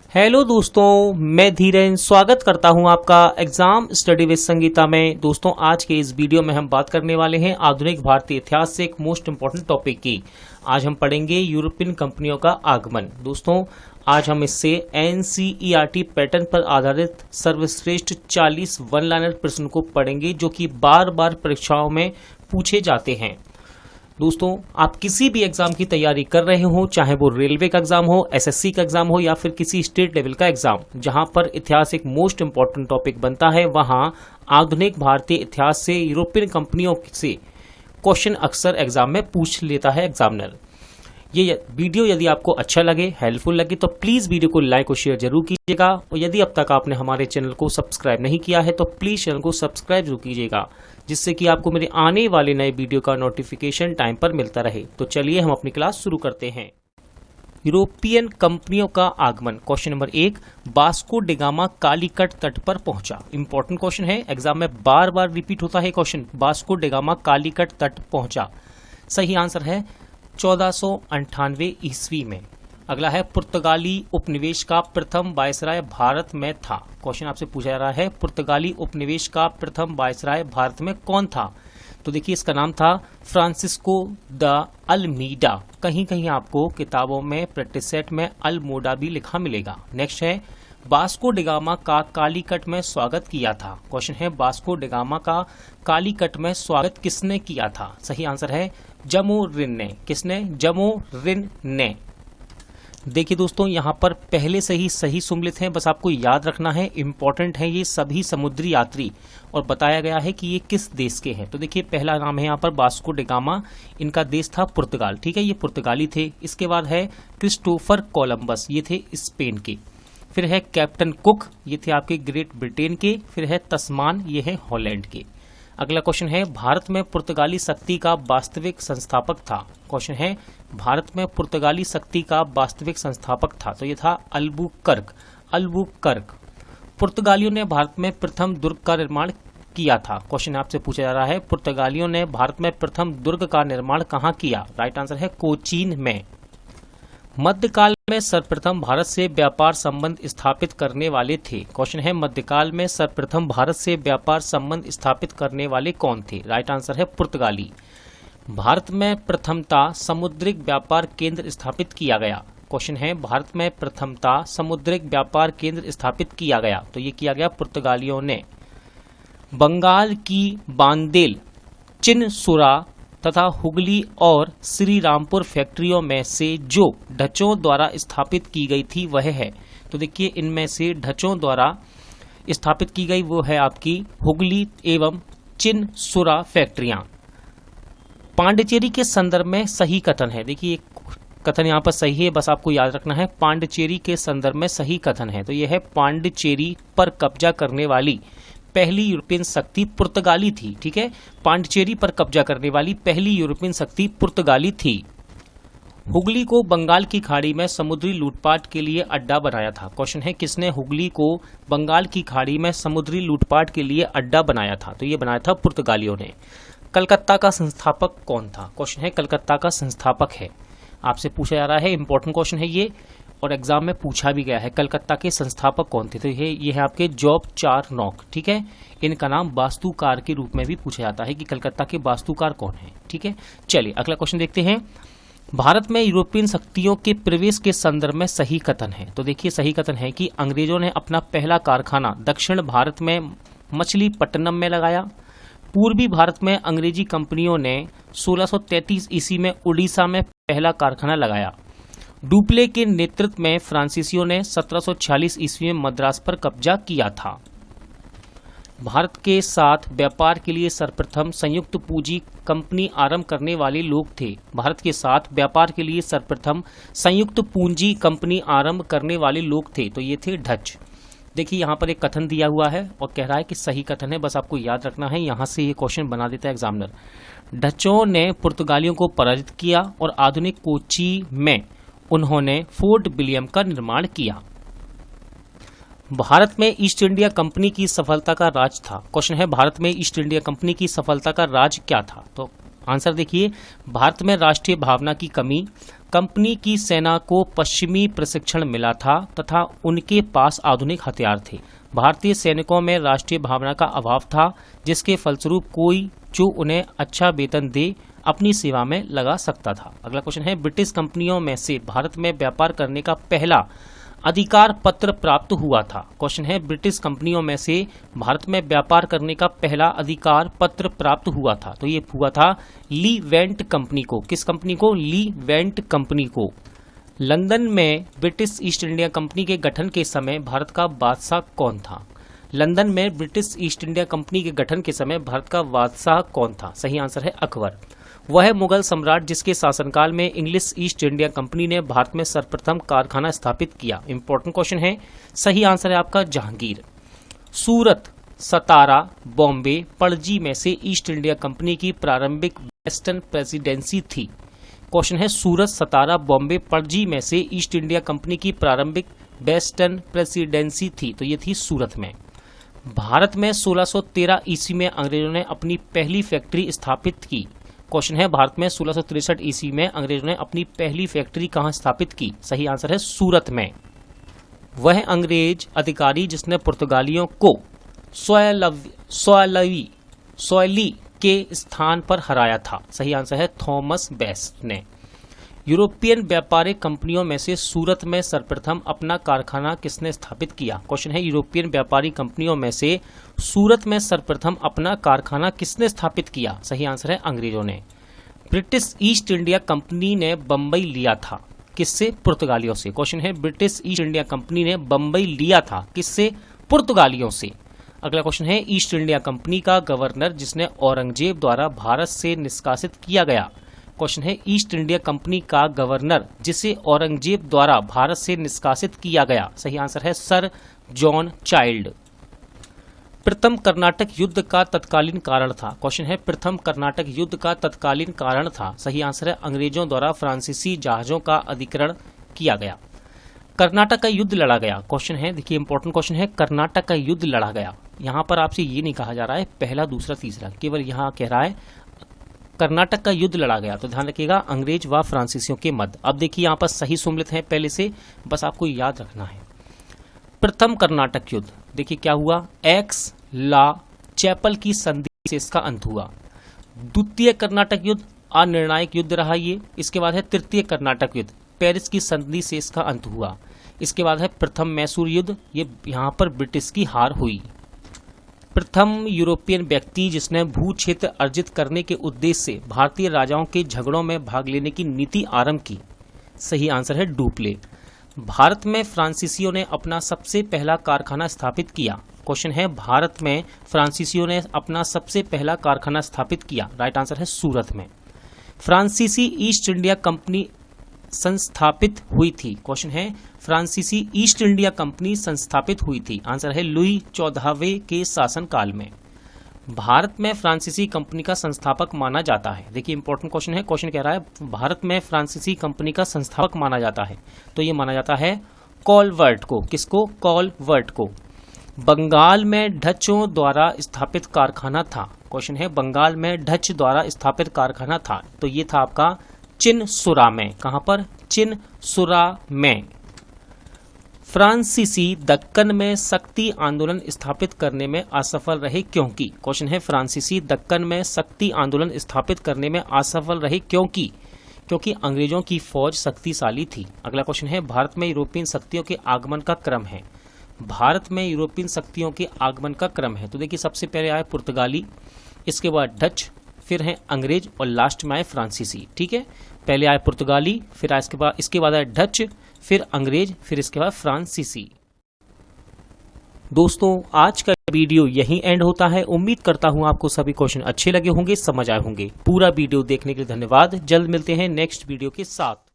Hello दोस्तों, मैं धीरेन स्वागत करता हूं आपका एग्जाम स्टडी विद संगीता में। दोस्तों, आज के इस वीडियो में हम बात करने वाले हैं आधुनिक भारतीय इतिहास से एक मोस्ट इंपॉर्टेंट टॉपिक की। आज हम पढ़ेंगे यूरोपियन कंपनियों का आगमन। दोस्तों, आज हम इससे एनसीईआरटी पैटर्न पर आधारित सर्वश्रेष्ठ 40 वन लाइनर प्रश्न को पढ़ेंगे जो कि बार बार परीक्षाओं में पूछे जाते हैं। दोस्तों, आप किसी भी एग्जाम की तैयारी कर रहे हो, चाहे वो रेलवे का एग्जाम हो, एसएससी का एग्जाम हो या फिर किसी स्टेट लेवल का एग्जाम, जहां पर इतिहास एक मोस्ट इंपॉर्टेंट टॉपिक बनता है, वहां आधुनिक भारतीय इतिहास से यूरोपियन कंपनियों से क्वेश्चन अक्सर एग्जाम में पूछ लेता है एग्जामिनर। ये वीडियो यदि आपको अच्छा लगे, हेल्पफुल लगे, तो प्लीज वीडियो को लाइक और शेयर जरूर कीजिएगा। और यदि अब तक आपने हमारे चैनल को सब्सक्राइब नहीं किया है तो प्लीज चैनल को सब्सक्राइब जरूर कीजिएगा, जिससे कि आपको मेरे आने वाले नए वीडियो का नोटिफिकेशन टाइम पर मिलता रहे। तो चलिए हम अपनी क्लास शुरू करते हैं। यूरोपियन कंपनियों का आगमन। Question number 1, Vasco D gamma Calicut तट पर पहुंचा। इंपॉर्टेंट क्वेश्चन है, एग्जाम में बार बार रिपीट होता है question. Vasco D gamma Calicut तट पहुंचा। सही आंसर है 1498 ईस्वी में। अगला है, पुर्तगाली उपनिवेश का प्रथम वायसराय भारत में था। क्वेश्चन आपसे पूछा जा रहा है, पुर्तगाली उपनिवेश का प्रथम वायसराय भारत में कौन था? तो देखिए, इसका नाम था फ्रांसिस्को द अल्मीडा। कहीं कहीं आपको किताबों में प्रैक्टिस सेट में अल्मोडा भी लिखा मिलेगा। नेक्स्ट है, वास्को डी गामा का कालीकट में स्वागत किया था। क्वेश्चन है, वास्को डी गामा का कालीकट में स्वागत किसने किया था? सही आंसर है जमोरिन ने। किसने? जमोरिन ने। देखिए दोस्तों, यहाँ पर पहले से ही सही सुमलित है, बस आपको याद रखना है। इंपॉर्टेंट है ये सभी समुद्री यात्री, और बताया गया है कि ये किस देश के हैं। तो देखिए, पहला नाम है यहाँ पर वास्को डी गामा, इनका देश था पुर्तगाल। ठीक है, ये पुर्तगाली थे। इसके बाद है क्रिस्टोफर कोलंबस, ये थे स्पेन के। फिर है कैप्टन कुक, ये थे आपके ग्रेट ब्रिटेन के। फिर है तस्मान, ये है हॉलैंड के। अगला क्वेश्चन है, भारत में पुर्तगाली शक्ति का वास्तविक संस्थापक था। क्वेश्चन है, भारत में पुर्तगाली शक्ति का वास्तविक संस्थापक था। तो ये था अल्बुकर्क। अल्बुकर्क। पुर्तगालियों ने भारत में प्रथम दुर्ग का निर्माण किया था। क्वेश्चन आपसे पूछा जा रहा है, पुर्तगालियों ने भारत में प्रथम दुर्ग का निर्माण कहाँ किया? राइट आंसर है कोचीन में। मध्यकाल में सर्वप्रथम भारत से व्यापार संबंध स्थापित करने वाले थे। क्वेश्चन है, मध्यकाल में सर्वप्रथम भारत से व्यापार संबंध स्थापित करने वाले कौन थे? राइट आंसर है पुर्तगाली। भारत में प्रथमतः समुद्रिक व्यापार केंद्र स्थापित किया गया। क्वेश्चन है, भारत में प्रथमतः समुद्रिक व्यापार केंद्र स्थापित किया गया। तो ये किया गया पुर्तगालियों ने। बंगाल की बांदेल, चिनसुरा तथा हुगली और श्रीरामपुर फैक्ट्रियों में से जो डचों द्वारा स्थापित की गई थी वह है। तो देखिए, इनमें से डचों द्वारा स्थापित की गई वो है आपकी हुगली एवं चिनसुरा फैक्ट्रियां। पांडिचेरी के संदर्भ में सही कथन है। देखिए, कथन यहाँ पर सही है, बस आपको याद रखना है। पांडिचेरी के संदर्भ में सही कथन है, तो यह है पांडिचेरी पर कब्जा करने वाली पहली यूरोपियन शक्ति पुर्तगाली थी। ठीक है, पांडिचेरी पर कब्जा करने वाली पहली यूरोपियन शक्ति पुर्तगाली थी। हुगली को बंगाल की खाड़ी में समुद्री लूटपाट के लिए अड्डा बनाया था। क्वेश्चन है, किसने हुगली को बंगाल की खाड़ी में समुद्री लूटपाट के लिए अड्डा बनाया था? तो ये बनाया था पुर्तगालियों ने। कलकत्ता का संस्थापक कौन था? क्वेश्चन है, कलकत्ता का संस्थापक है, आपसे पूछा जा रहा है। इंपॉर्टेंट क्वेश्चन है ये, और एग्जाम में पूछा भी गया है। कलकत्ता के संस्थापक कौन थे? तो ये है आपके जॉब चारनॉक। ठीक है, इनका नाम वास्तुकार के रूप में भी पूछा जाता है कि कलकत्ता के वास्तुकार कौन है। ठीक है, चलिए अगला क्वेश्चन देखते हैं। भारत में यूरोपियन शक्तियों के प्रवेश के संदर्भ में सही कथन है। तो देखिए, सही कथन है कि अंग्रेजों ने अपना पहला कारखाना दक्षिण भारत में मछलीपट्टनम में लगाया। पूर्वी भारत में अंग्रेजी कंपनियों ने 1633 ईस्वी में उड़ीसा में पहला कारखाना लगाया। डुप्ले के नेतृत्व में फ्रांसीसियों ने 1746 ईस्वी में मद्रास पर कब्जा किया था। भारत के साथ व्यापार के लिए सर्वप्रथम संयुक्त पूंजी कंपनी आरंभ करने वाले लोग थे। भारत के साथ व्यापार के लिए सर्वप्रथम संयुक्त पूंजी कंपनी आरंभ करने वाले लोग थे। तो ये थे डच। देखिए, यहाँ पर एक कथन दिया हुआ है और कह रहा है कि सही कथन है, बस आपको याद रखना है। यहाँ से ये क्वेश्चन बना देता है एग्जामिनर। डचों ने पुर्तगालियों को पराजित किया और आधुनिक कोची में उन्होंने फोर्ट विलियम का निर्माण किया। भारत में ईस्ट इंडिया कंपनी की सफलता का राज था। क्वेश्चन है, भारत में ईस्ट इंडिया कंपनी की सफलता का राज क्या था? तो आंसर देखिए, भारत में राष्ट्रीय भावना की कमी, कंपनी की सेना को पश्चिमी प्रशिक्षण मिला था तथा उनके पास आधुनिक हथियार थे। भारतीय सैनिकों में राष्ट्रीय भावना का अभाव था, जिसके फलस्वरूप कोई जो उन्हें अच्छा वेतन दे अपनी सेवा में लगा सकता था। अगला क्वेश्चन है, ब्रिटिश कंपनियों में से भारत में व्यापार करने का पहला अधिकार पत्र प्राप्त हुआ था। क्वेश्चन है, ब्रिटिश कंपनियों में से भारत में व्यापार करने का पहला अधिकार पत्र प्राप्त हुआ था। तो ये हुआ था ली वेंट कंपनी को। किस कंपनी को? ली वेंट कंपनी को। लंदन में ब्रिटिश ईस्ट इंडिया कंपनी के गठन के समय भारत का बादशाह कौन था? लंदन में ब्रिटिश ईस्ट इंडिया कंपनी के गठन के समय भारत का बादशाह कौन था? सही आंसर है अकबर। वह मुगल सम्राट जिसके शासनकाल में इंग्लिश ईस्ट इंडिया कंपनी ने भारत में सर्वप्रथम कारखाना स्थापित किया। इंपॉर्टेंट क्वेश्चन है। सही आंसर है आपका जहांगीर। सूरत, सतारा, बॉम्बे, पणजी में से ईस्ट इंडिया कंपनी की प्रारंभिक वेस्टर्न प्रेसिडेंसी थी। क्वेश्चन है, सूरत, सतारा, बॉम्बे, पणजी में से ईस्ट इंडिया कंपनी की प्रारंभिक वेस्टर्न प्रेसिडेंसी थी। तो ये थी सूरत में। भारत में 1613 ईस्वी में अंग्रेजों ने अपनी पहली फैक्ट्री स्थापित की। क्वेश्चन है, भारत में 1663 ईस्वी में अंग्रेजों ने अपनी पहली फैक्ट्री कहां स्थापित की? सही आंसर है सूरत में। वह अंग्रेज अधिकारी जिसने पुर्तगालियों को सोयली के स्थान पर हराया था। सही आंसर है थॉमस बेस्ट ने। यूरोपियन व्यापारिक कंपनियों में से सूरत में सर्वप्रथम अपना कारखाना किसने स्थापित किया? क्वेश्चन है, यूरोपियन व्यापारिक कंपनियों में से सूरत में सर्वप्रथम अपना कारखाना किसने स्थापित किया? सही आंसर है अंग्रेजों ने। ब्रिटिश ईस्ट इंडिया कंपनी ने बंबई लिया था किससे? पुर्तगालियों से। क्वेश्चन है, ब्रिटिश ईस्ट इंडिया कंपनी ने बंबई लिया था किससे? पुर्तगालियों से। अगला क्वेश्चन है, ईस्ट इंडिया कंपनी का गवर्नर जिसने औरंगजेब द्वारा भारत से निष्कासित किया गया। क्वेश्चन है, ईस्ट इंडिया कंपनी का गवर्नर जिसे औरंगजेब द्वारा भारत से निष्कासित किया गया। सही आंसर है सर जॉन चाइल्ड। प्रथम कर्नाटक युद्ध का तत्कालीन कारण था। क्वेश्चन है, प्रथम कर्नाटक युद्ध का तत्कालीन कारण था। सही आंसर है अंग्रेजों द्वारा फ्रांसीसी जहाजों का अधिग्रहण किया गया। कर्नाटक का युद्ध लड़ा गया। क्वेश्चन है, देखिए इंपॉर्टेंट क्वेश्चन है, कर्नाटक का युद्ध लड़ा गया। यहाँ पर आपसे ये नहीं कहा जा रहा है पहला, दूसरा, तीसरा, केवल यहाँ कह रहा है कर्नाटक का युद्ध लड़ा गया। तो ध्यान रखिएगा अंग्रेज व फ्रांसीसियों के मध्य। अब देखिए यहाँ पर सही सुमेलित है पहले से, बस आपको याद रखना है। प्रथम कर्नाटक युद्ध, देखिए क्या हुआ, एक्स ला चैपल की संधि से इसका अंत हुआ। द्वितीय कर्नाटक युद्ध अनिर्णायक युद्ध रहा ये। इसके बाद है तृतीय कर्नाटक युद्ध, पेरिस की संधि से इसका अंत हुआ। इसके बाद है प्रथम मैसूर युद्ध, ये यहाँ पर ब्रिटिश की हार हुई। प्रथम यूरोपियन व्यक्ति जिसने भू क्षेत्र अर्जित करने के उद्देश्य से भारतीय राजाओं के झगड़ों में भाग लेने की नीति आरंभ की। सही आंसर है डुप्ले। भारत में फ्रांसीसियों ने अपना सबसे पहला कारखाना स्थापित किया। क्वेश्चन है, भारत में फ्रांसीसियों ने अपना सबसे पहला कारखाना स्थापित किया। राइट आंसर है सूरत में। फ्रांसीसी ईस्ट इंडिया कंपनी संस्थापित हुई थी। क्वेश्चन है, फ्रांसीसी ईस्ट इंडिया कंपनी संस्थापित हुई थी। आंसर है लुई 14वें के शासनकाल में। भारत में फ्रांसीसी कंपनी का संस्थापक माना जाता है। देखिए इंपॉर्टेंट क्वेश्चन है, क्वेश्चन कह रहा है भारत में फ्रांसीसी कंपनी का संस्थापक माना जाता है। तो ये माना जाता है कॉलवर्ट को। किसको? कॉलवर्ट को। बंगाल में डचों द्वारा स्थापित कारखाना था। क्वेश्चन है, बंगाल में डच द्वारा स्थापित कारखाना था। तो ये था आपका चिनसुरा में। कहां पर? चिनसुरा में। फ्रांसीसी दक्कन में शक्ति आंदोलन स्थापित करने में असफल रहे क्योंकि? क्वेश्चन है, फ्रांसीसी दक्कन में शक्ति आंदोलन स्थापित करने में असफल रहे क्योंकि? क्योंकि अंग्रेजों की फौज शक्तिशाली थी। अगला क्वेश्चन है, भारत में यूरोपियन शक्तियों के आगमन का क्रम है। भारत में यूरोपियन शक्तियों के आगमन का क्रम है। तो देखिए सबसे पहले आए पुर्तगाली, इसके बाद डच, फिर है अंग्रेज और लास्ट में आए फ्रांसीसी। ठीक है, पहले आए पुर्तगाली, फिर आए इसके बाद आए डच, फिर अंग्रेज, फिर इसके बाद फ्रांसीसी। दोस्तों आज का वीडियो यहीं एंड होता है। उम्मीद करता हूं आपको सभी क्वेश्चन अच्छे लगे होंगे, समझ आए होंगे। पूरा वीडियो देखने के लिए धन्यवाद। जल्द मिलते हैं नेक्स्ट वीडियो के साथ।